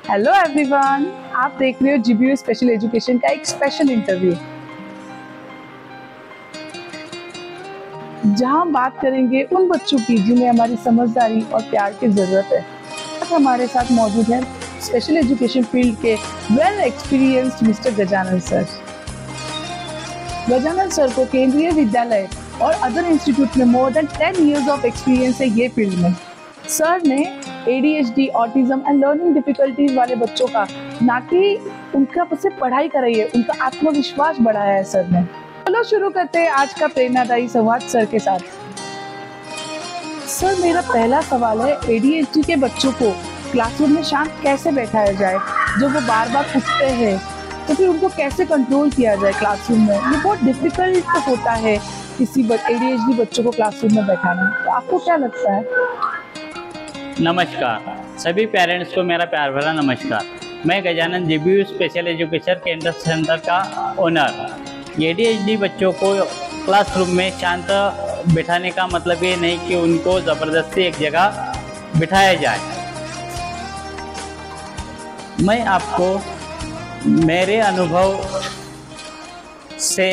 Hello everyone, आप देख रहे हो जीबीयू स्पेशल एजुकेशन का एक स्पेशल इंटरव्यू, जहां हम बात करेंगे उन बच्चों की जिन्हें हमारी समझदारी और प्यार की जरूरत है। आज हमारे साथ मौजूद हैं स्पेशल एजुकेशन फील्ड के well experienced mister Gajanan sir. Gajanan sir को केंद्रीय विद्यालय और अदर इंस्टीट्यूट में more than 10 years of experience है ये फील्ड में। सर ने ADHD, autism and learning difficulties वाले बच्चों का ना कि उनका सिर्फ पढ़ाई कराई है, उनका आत्मविश्वास बढ़ाया है सर ने। चलो शुरू करते हैं आज का प्रेरणादायी संवाद सर के साथ। सर, मेरा पहला सवाल है, ADHD के बच्चों को क्लासरूम में शांत कैसे बैठाया जाए? जब वो बार बार उठते हैं तो फिर उनको कैसे कंट्रोल किया जाए क्लासरूम में? ये बहुत डिफिकल्ट होता है किसी ADHD बच्चों को क्लासरूम में बैठाना, तो आपको क्या लगता है? नमस्कार सभी पेरेंट्स को मेरा प्यार भरा नमस्कार। मैं गजानन जीबीयू स्पेशल एजुकेशन केंद्र सेंटर का ओनर। ADHD बच्चों को क्लासरूम में शांत बिठाने का मतलब ये नहीं कि उनको ज़बरदस्ती एक जगह बिठाया जाए। मैं आपको मेरे अनुभव से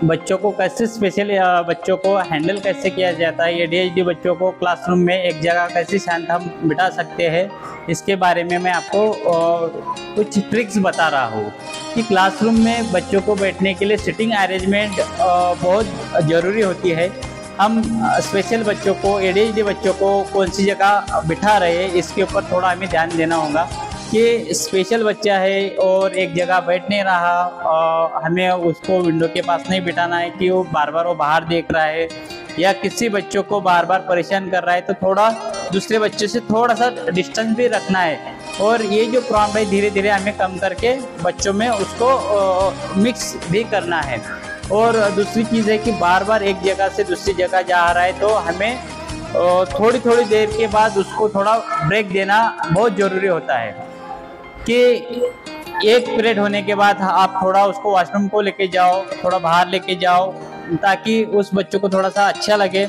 बच्चों को कैसे स्पेशल बच्चों को हैंडल कैसे किया जाता है, ADHD बच्चों को क्लासरूम में एक जगह कैसे शांत हम बिठा सकते हैं, इसके बारे में मैं आपको कुछ ट्रिक्स बता रहा हूँ कि क्लासरूम में बच्चों को बैठने के लिए सिटिंग अरेंजमेंट बहुत ज़रूरी होती है। हम स्पेशल बच्चों को, ADHD बच्चों को कौन सी जगह बिठा रहे हैं, इसके ऊपर थोड़ा हमें ध्यान देना होगा कि स्पेशल बच्चा है और एक जगह बैठ नहीं रहा, हमें उसको विंडो के पास नहीं बिठाना है कि वो बार बार बाहर देख रहा है या किसी बच्चों को बार बार परेशान कर रहा है, तो थोड़ा दूसरे बच्चों से थोड़ा सा डिस्टेंस भी रखना है। और ये जो प्रॉब्लम है धीरे धीरे हमें कम करके बच्चों में उसको मिक्स भी करना है। और दूसरी चीज़ है कि बार बार एक जगह से दूसरी जगह जा रहा है तो हमें थोड़ी थोड़ी देर के बाद उसको थोड़ा ब्रेक देना बहुत ज़रूरी होता है कि एक पीरियड होने के बाद आप थोड़ा उसको वॉशरूम को लेके जाओ, थोड़ा बाहर लेके जाओ, ताकि उस बच्चों को थोड़ा सा अच्छा लगे।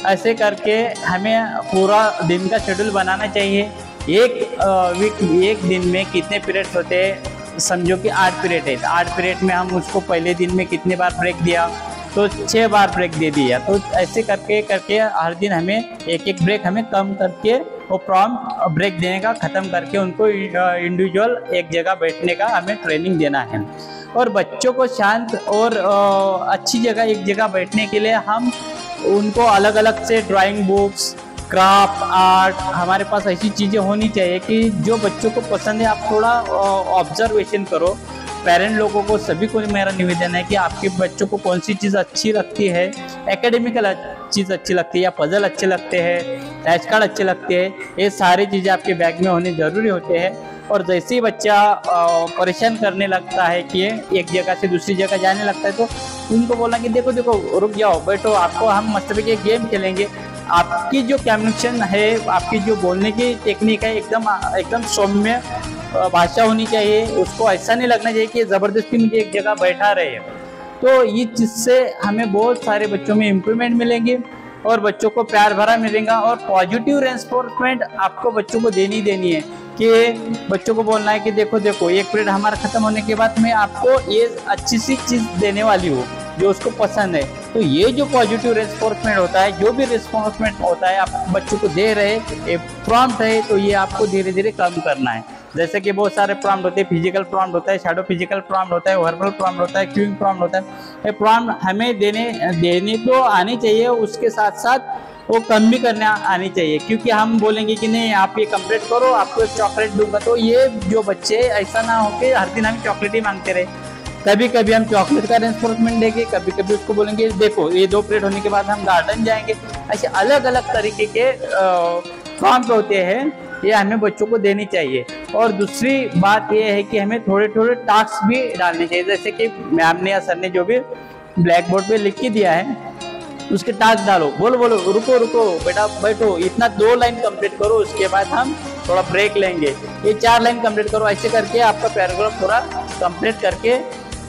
ऐसे करके हमें पूरा दिन का शेड्यूल बनाना चाहिए। एक दिन में कितने पीरियड्स होते हैं, समझो कि 8 पीरियड है, तो 8 पीरियड में हम उसको पहले दिन में कितने बार ब्रेक दिया, तो 6 बार ब्रेक दे दिया। तो ऐसे करके करके हर दिन हमें एक ब्रेक हमें कम करके वो प्रॉम्प्ट ब्रेक देने का ख़त्म करके उनको इंडिविजुअल एक जगह बैठने का हमें ट्रेनिंग देना है। और बच्चों को शांत और अच्छी जगह एक जगह बैठने के लिए हम उनको अलग अलग से ड्राइंग बुक्स, क्राफ्ट, आर्ट, हमारे पास ऐसी चीज़ें होनी चाहिए कि जो बच्चों को पसंद है। आप थोड़ा ऑब्जर्वेशन करो। पेरेंट लोगों को सभी को मेरा निवेदन है कि आपके बच्चों को कौन सी चीज़ अच्छी लगती है, एकेडमिकल चीज़ अच्छी लगती है या पजल अच्छे लगते हैं, फ्लैश कार्ड अच्छे लगते हैं, ये सारी चीज़ें आपके बैग में होने ज़रूरी होते हैं। और जैसे ही बच्चा परेशान करने लगता है कि एक जगह से दूसरी जगह जाने लगता है, तो उनको बोलना कि देखो देखो रुक जाओ, बैठो, आपको हम मस्त के गेम खेलेंगे। आपकी जो कम्युनिकेशन है, आपकी जो बोलने की टेक्निक है, एकदम सौम्य भाषा होनी चाहिए। उसको ऐसा नहीं लगना चाहिए कि ज़बरदस्ती मुझे एक जगह बैठा रहे हैं। तो ये चीज़ से हमें बहुत सारे बच्चों में इम्प्रूवमेंट मिलेंगे और बच्चों को प्यार भरा मिलेगा। और पॉजिटिव रेस्पॉन्समेंट आपको बच्चों को देनी है कि बच्चों को बोलना है कि देखो देखो एक पीरियड हमारा ख़त्म होने के बाद मैं आपको ये अच्छी सी चीज़ देने वाली हूँ जो उसको पसंद है। तो ये जो पॉजिटिव रेस्पॉन्समेंट होता है, जो भी रेस्पॉन्समेंट होता है आप बच्चों को दे रहे एक प्रॉम्प्ट है, तो ये आपको धीरे धीरे कम करना है। जैसे कि बहुत सारे प्रॉम्प्ट होते हैं, फिजिकल प्रॉम्प्ट होता है, शैडो फिजिकल प्रॉम्प्ट होता है, वर्बल प्रॉम्प्ट होता है, क्यूइंग प्रॉम्प्ट होता है। ये प्रॉम्प्ट हमें देने तो आनी चाहिए, उसके साथ साथ वो कम भी करने आनी चाहिए। क्योंकि हम बोलेंगे कि नहीं आप ये कंप्लीट करो, आपको चॉकलेट दूंगा, तो ये जो बच्चे ऐसा ना हो कि हर दिन हम चॉकलेट ही मांगते रहे। कभी कभी हम चॉकलेट का रेस्पॉन्समेंट देंगे, कभी कभी उसको बोलेंगे देखो ये 2 पीरियड होने के बाद हम गार्डन जाएंगे। ऐसे अलग अलग तरीके के प्रॉम्प्ट होते हैं, ये हमें बच्चों को देनी चाहिए। और दूसरी बात ये है कि हमें थोड़े थोड़े टास्क भी डालने चाहिए। जैसे कि मैम ने या सर ने जो भी ब्लैक बोर्ड पे लिख के दिया है उसके टास्क डालो, बोलो रुको रुको बेटा बैठो, इतना 2 लाइन कंप्लीट करो, उसके बाद हम थोड़ा ब्रेक लेंगे, ये 4 लाइन कंप्लीट करो। ऐसे करके आपका पैराग्राफ पूरा कंप्लीट करके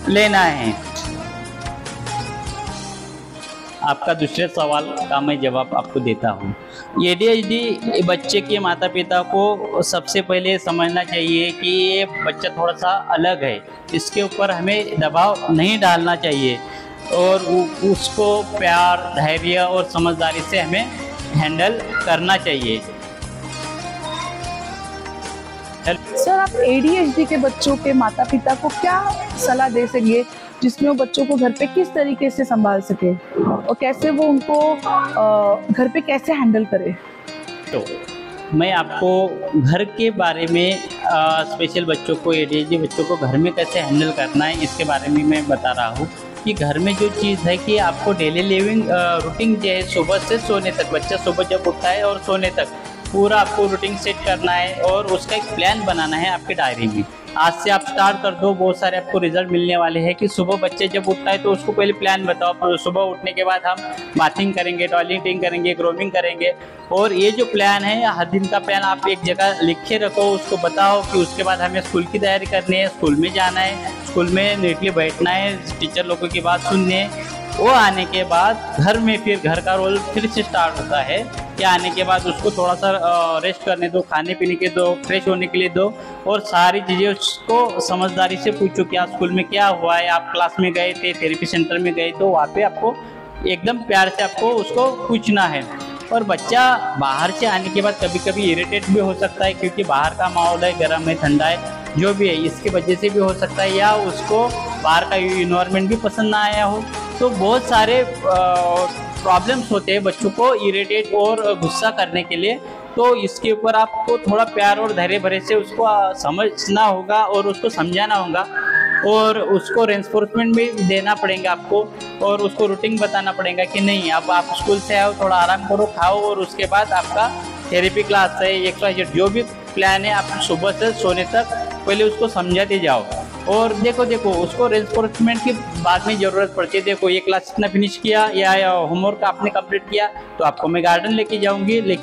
लेना है। आपका दूसरे सवाल का मैं जवाब आपको देता हूँ। ADHD बच्चे के माता पिता को सबसे पहले समझना चाहिए कि ये बच्चा थोड़ा सा अलग है, इसके ऊपर हमें दबाव नहीं डालना चाहिए और उसको प्यार, धैर्य और समझदारी से हमें हैंडल करना चाहिए। सर, आप ADHD के बच्चों के माता पिता को क्या सलाह दे सकेंगे जिसमें वो बच्चों को घर पे किस तरीके से संभाल सके और कैसे वो उनको घर पे कैसे हैंडल करे? तो मैं आपको घर के बारे में स्पेशल बच्चों को, ADHD बच्चों को घर में कैसे हैंडल करना है इसके बारे में मैं बता रहा हूँ कि घर में जो चीज़ है कि आपको डेली लिविंग रूटीन जो है सुबह से सोने तक, बच्चा सुबह जब उठता है और सोने तक पूरा आपको रूटीन सेट करना है और उसका एक प्लान बनाना है आपकी डायरी में। आज से आप स्टार्ट कर दो, बहुत सारे आपको रिजल्ट मिलने वाले हैं कि सुबह बच्चे जब उठता है तो उसको पहले प्लान बताओ। सुबह उठने के बाद हम बाथिंग करेंगे, टॉयलेटिंग करेंगे, ग्रूमिंग करेंगे और ये जो प्लान है हर दिन का प्लान आप एक जगह लिख के रखो, उसको बताओ कि उसके बाद हमें स्कूल की तैयारी करनी है, स्कूल में जाना है, स्कूल में नीटली बैठना है, टीचर लोगों की बात सुननी है। वो आने के बाद घर में फिर घर का रोल फिर से स्टार्ट होता है कि आने के बाद उसको थोड़ा सा रेस्ट करने दो, खाने पीने के दो, फ्रेश होने के लिए दो और सारी चीज़ें उसको समझदारी से पूछो कि आज स्कूल में क्या हुआ है, आप क्लास में गए थे, थेरेपी सेंटर में गए, तो वहाँ पे आपको एकदम प्यार से आपको उसको पूछना है। और बच्चा बाहर से आने के बाद कभी कभी इरिटेट भी हो सकता है क्योंकि बाहर का माहौल है, गर्म है, ठंडा है, जो भी है इसकी वजह से भी हो सकता है, या उसको बाहर का इन्वायरमेंट भी पसंद ना आया हो। तो बहुत सारे प्रॉब्लम्स होते हैं बच्चों को इरिटेट और गुस्सा करने के लिए। तो इसके ऊपर आपको थोड़ा प्यार और धैर्य भरे से उसको समझना होगा और उसको समझाना होगा और उसको रेंफोर्समेंट भी देना पड़ेगा आपको और उसको रूटीन बताना पड़ेगा कि नहीं, अब आप स्कूल से आओ, थोड़ा आराम करो, खाओ और उसके बाद आपका थेरेपी क्लास है, XYZ जो भी प्लान है आप सुबह से सोने तक पहले उसको समझाते जाओ। और देखो उसको रेंफोर्समेंट की बाद में ज़रूरत पड़ती है। देखो ये क्लास इतना फिनिश किया या होमवर्क आपने कंप्लीट किया तो आपको मैं गार्डन लेके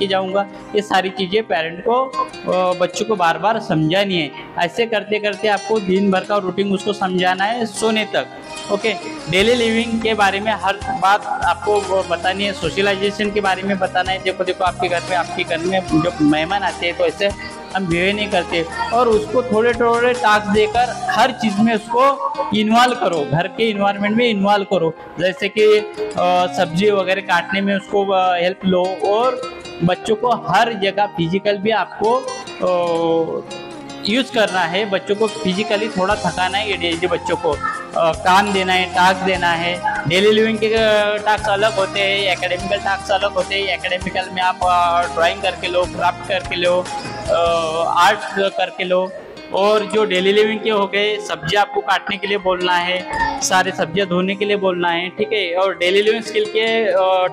जाऊंगा। ये सारी चीज़ें पेरेंट को बच्चों को बार बार समझानी है। ऐसे करते करते आपको दिन भर का रूटीन उसको समझाना है सोने तक। ओके, डेली लिविंग के बारे में हर बात आपको बतानी है, सोशलाइजेशन के बारे में बताना है। देखो आपके घर में जो मेहमान आते हैं तो ऐसे हम बिहेव नहीं करते और उसको थोड़े टास्क देकर हर चीज़ में उसको इन्वॉल्व करो, घर के इन्वायरमेंट में इन्वॉल्व करो। जैसे कि सब्जी वगैरह काटने में उसको हेल्प लो और बच्चों को हर जगह फिजिकल भी आपको यूज़ करना है। बच्चों को फिजिकली थोड़ा थकाना है, ADHD बच्चों को काम देना है, टास्क देना है। डेली लिविंग के टास्क अलग होते हैं, एकेडमिकल टास्क अलग होते हैं। एकेडमिकल में आप ड्राइंग करके लो, क्राफ्ट करके लो, आर्ट करके लो। और जो डेली लिविंग के हो गए, सब्जियां आपको काटने के लिए बोलना है, सारे सब्जियां धोने के लिए बोलना है, ठीक है। और डेली लिविंग स्किल के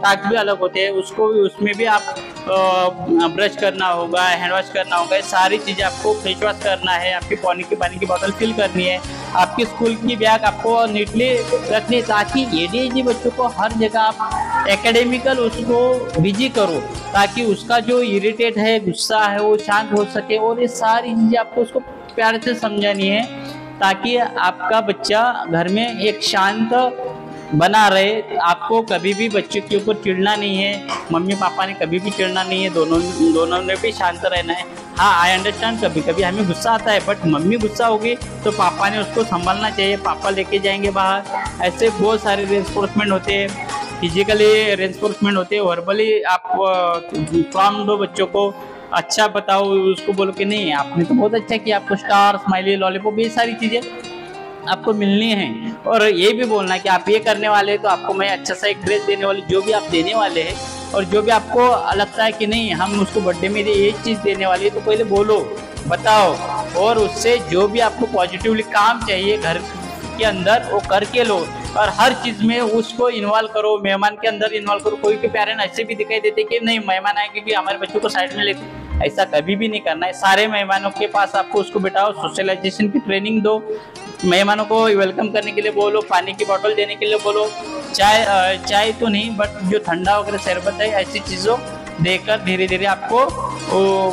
टास्क भी अलग होते हैं, उसमें भी आप ब्रश करना होगा, हैंड वॉश करना होगा, सारी चीज़ें आपको फेस वॉश करना है, आपकी पानी की बोतल फिल करनी है, आपकी स्कूल की बैग आपको नीटली रखनी है ताकि ADHD बच्चों को हर जगह आप एकेडमिकल उसको बिजी करो ताकि उसका जो इरिटेट है, गुस्सा है, वो शांत हो सके। और ये सारी चीज़ें आपको उसको प्यार से समझानी है ताकि आपका बच्चा घर में एक शांत बना रहे। आपको कभी भी बच्चों के ऊपर चिढ़ना नहीं है, मम्मी पापा ने कभी भी चिढ़ना नहीं है, दोनों ने भी शांत रहना है। हाँ, आई अंडरस्टैंड कभी कभी हमें गुस्सा आता है, बट मम्मी गुस्सा होगी तो पापा ने उसको संभालना चाहिए, पापा लेके जाएंगे बाहर। ऐसे बहुत सारे रेंफोर्समेंट होते हैं, फिजिकली रेंफोर्समेंट होते हैं, वर्बली आप प्रॉम्प्ट दो बच्चों को, अच्छा बताओ, उसको बोलो कि नहीं आपने तो बहुत अच्छा किया, आपको स्टार, स्माइली, लॉलीपॉप, ये सारी चीज़ें आपको मिलनी है। और ये भी बोलना कि आप ये करने वाले हैं तो आपको मैं अच्छा सा एक ड्रेस देने वाली, जो भी आप देने वाले हैं और जो भी आपको लगता है कि नहीं हम उसको बर्थडे में ये चीज़ देने वाली है तो पहले बोलो, बताओ। और उससे जो भी आपको पॉजिटिवली काम चाहिए घर के अंदर वो करके लो और हर चीज़ में उसको इन्वॉल्व करो, मेहमान के अंदर इन्वॉल्व करो। कोई के पेरेंट ऐसे भी दिखाई देते कि नहीं मेहमान आए क्योंकि हमारे बच्चों को साइड में लेते, ऐसा कभी भी नहीं करना है। सारे मेहमानों के पास आपको उसको बिठाओ, सोशलाइजेशन की ट्रेनिंग दो, मेहमानों को वेलकम करने के लिए बोलो, पानी की बोतल देने के लिए बोलो, चाय तो नहीं बट जो ठंडा वगैरह शरबत है ऐसी चीज़ों देकर धीरे धीरे आपको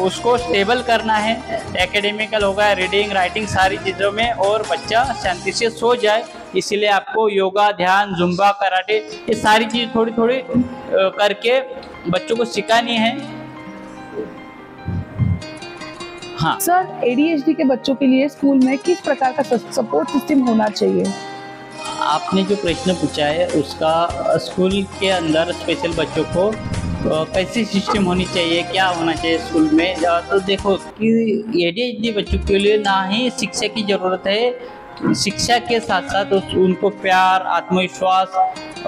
उसको स्टेबल करना है। एकेडमिकल होगा, रीडिंग, राइटिंग, सारी चीज़ों में, और बच्चा शांति से सो जाए। इसीलिए आपको योगा, ध्यान, जुम्बा, कराटे, ये सारी चीज़ थोड़ी थोड़ी करके बच्चों को सिखानी है। हाँ। सर, एडीएचडी के बच्चों के लिए स्कूल में किस प्रकार का सपोर्ट सिस्टम होना चाहिए? आपने जो प्रश्न पूछा है उसका स्कूल के अंदर स्पेशल बच्चों को कैसी सिस्टम होनी चाहिए, क्या होना चाहिए स्कूल में। तो देखो कि एडीएचडी बच्चों के लिए ना ही शिक्षा की ज़रूरत है, शिक्षा के साथ साथ उनको प्यार, आत्मविश्वास,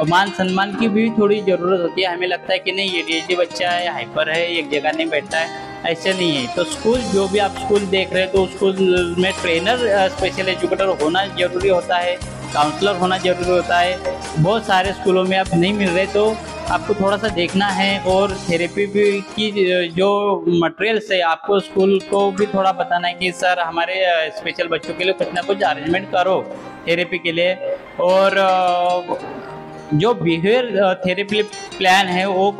मान सम्मान की भी थोड़ी ज़रूरत होती है। हमें लगता है कि नहीं एडीएचडी बच्चा है, हाइपर है, एक जगह नहीं बैठता है, ऐसा नहीं है। तो स्कूल, जो भी आप स्कूल देख रहे हैं, तो स्कूल में ट्रेनर, स्पेशल एजुकेटर होना ज़रूरी होता है, काउंसलर होना ज़रूरी होता है। बहुत सारे स्कूलों में आप नहीं मिल रहे, तो आपको थोड़ा सा देखना है। और थेरेपी भी की जो मटेरियल्स है, आपको स्कूल को भी थोड़ा बताना है कि सर हमारे स्पेशल बच्चों के लिए कुछ ना कुछ अरेंजमेंट करो थेरेपी के लिए। और जो बिहेवियर थेरेपी प्लान है वो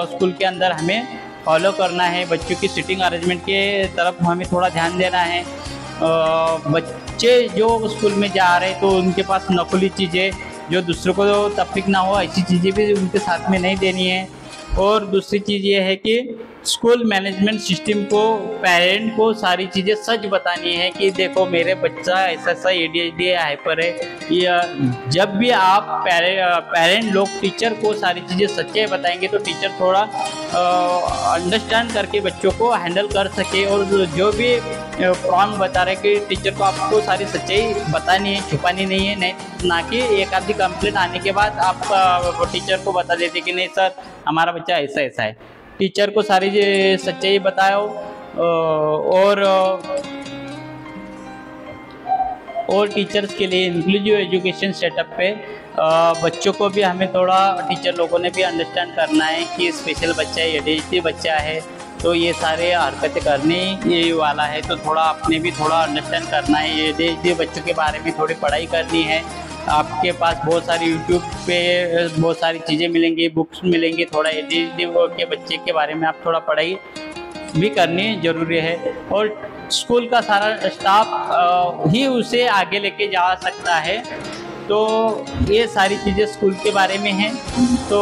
स्कूल के अंदर हमें फॉलो करना है। बच्चों की सीटिंग अरेंजमेंट के तरफ हमें थोड़ा ध्यान देना है। बच्चे जो स्कूल में जा रहे हैं तो उनके पास नकली चीज़ें, जो दूसरों को तकलीफ ना हो, ऐसी चीज़ें भी उनके साथ में नहीं देनी है। और दूसरी चीज़ ये है कि स्कूल मैनेजमेंट सिस्टम को, पेरेंट को सारी चीज़ें सच बतानी है कि देखो मेरे बच्चा ऐसा ऐसा एडीएचडी है, हाइपर है। या जब भी आप पेरेंट लोग टीचर को सारी चीज़ें सच्चाई बताएंगे तो टीचर थोड़ा अंडरस्टैंड करके बच्चों को हैंडल कर सके। और जो भी प्रॉब्लम बता रहे कि टीचर को आपको सारी सच्चाई बतानी है, छुपानी नहीं है, नहीं ना कि एक आधी कंप्लेंट आने के बाद आप टीचर को बता देते कि नहीं सर हमारा बच्चा ऐसा ऐसा है। टीचर को सारी सच्चाई बताओ। और टीचर्स के लिए इंक्लूसिव एजुकेशन सेटअप पे बच्चों को भी हमें थोड़ा, टीचर लोगों ने भी अंडरस्टैंड करना है कि स्पेशल बच्चा है, एडीएचडी बच्चा है, तो ये सारे हरकतें करने ये वाला है। तो थोड़ा अपने भी थोड़ा अंडरस्टैंड करना है, एडीएचडी बच्चों के बारे में थोड़ी पढ़ाई करनी है। आपके पास बहुत सारी यूट्यूब पे बहुत सारी चीज़ें मिलेंगी, बुक्स मिलेंगी, थोड़ा एडीएचडी के बच्चे के बारे में आप थोड़ा पढ़ाई भी करनी ज़रूरी है। और स्कूल का सारा स्टाफ ही उसे आगे लेके जा सकता है। तो ये सारी चीज़ें स्कूल के बारे में हैं। तो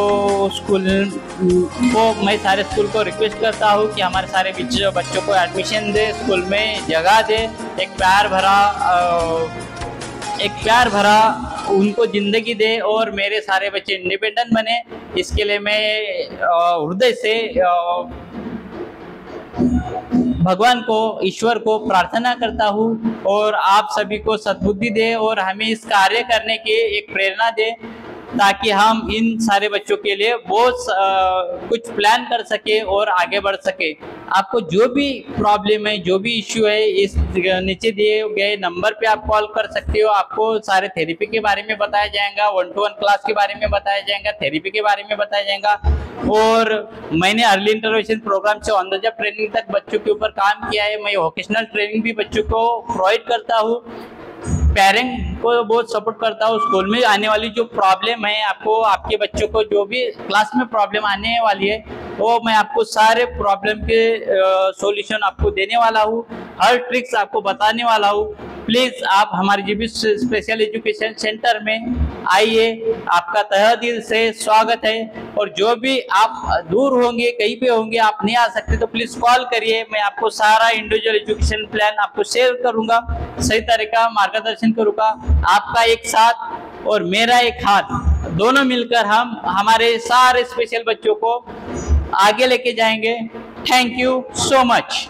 स्कूल को, मैं सारे स्कूल को रिक्वेस्ट करता हूँ कि हमारे सारे बच्चों को एडमिशन दे, स्कूल में जगह दे, एक प्यार भरा उनको ज़िंदगी दे और मेरे सारे बच्चे इंडिपेंडेंट बने। इसके लिए मैं हृदय से भगवान को, ईश्वर को प्रार्थना करता हूँ। और आप सभी को सद्बुद्धि दे और हमें इस कार्य करने की एक प्रेरणा दे, ताकि हम इन सारे बच्चों के लिए बहुत कुछ प्लान कर सके और आगे बढ़ सके। आपको जो भी प्रॉब्लम है, जो भी इश्यू है, इस नीचे दिए गए नंबर पे आप कॉल कर सकते हो। आपको सारे थेरेपी के बारे में बताया जाएगा, 1-to-1 क्लास के बारे में बताया जाएगा, थेरेपी के बारे में बताया जाएगा। और मैंने अर्ली इंटरवेंशन प्रोग्राम से ऑन द जॉब ट्रेनिंग तक बच्चों के ऊपर काम किया है। मैं वोकेशनल ट्रेनिंग भी बच्चों को प्रोवाइड करता हूँ, पेरेंट को बहुत सपोर्ट करता हूँ। स्कूल में आने वाली जो प्रॉब्लम है, आपको, आपके बच्चों को जो भी क्लास में प्रॉब्लम आने वाली है, वो मैं आपको सारे प्रॉब्लम के सॉल्यूशन आपको देने वाला हूँ, हर ट्रिक्स आपको बताने वाला हूँ। प्लीज़ आप हमारे जीबी स्पेशल एजुकेशन सेंटर में आइए, आपका तहे दिल से स्वागत है। और जो भी आप दूर होंगे, कहीं पे होंगे, आप नहीं आ सकते, तो प्लीज़ कॉल करिए। मैं आपको सारा इंडिविजुअल एजुकेशन प्लान आपको शेयर करूँगा, सही तरीका मार्गदर्शन करूँगा। आपका एक साथ और मेरा एक हाथ, दोनों मिलकर हम हमारे सारे स्पेशल बच्चों को आगे लेके जाएंगे। Thank you so much.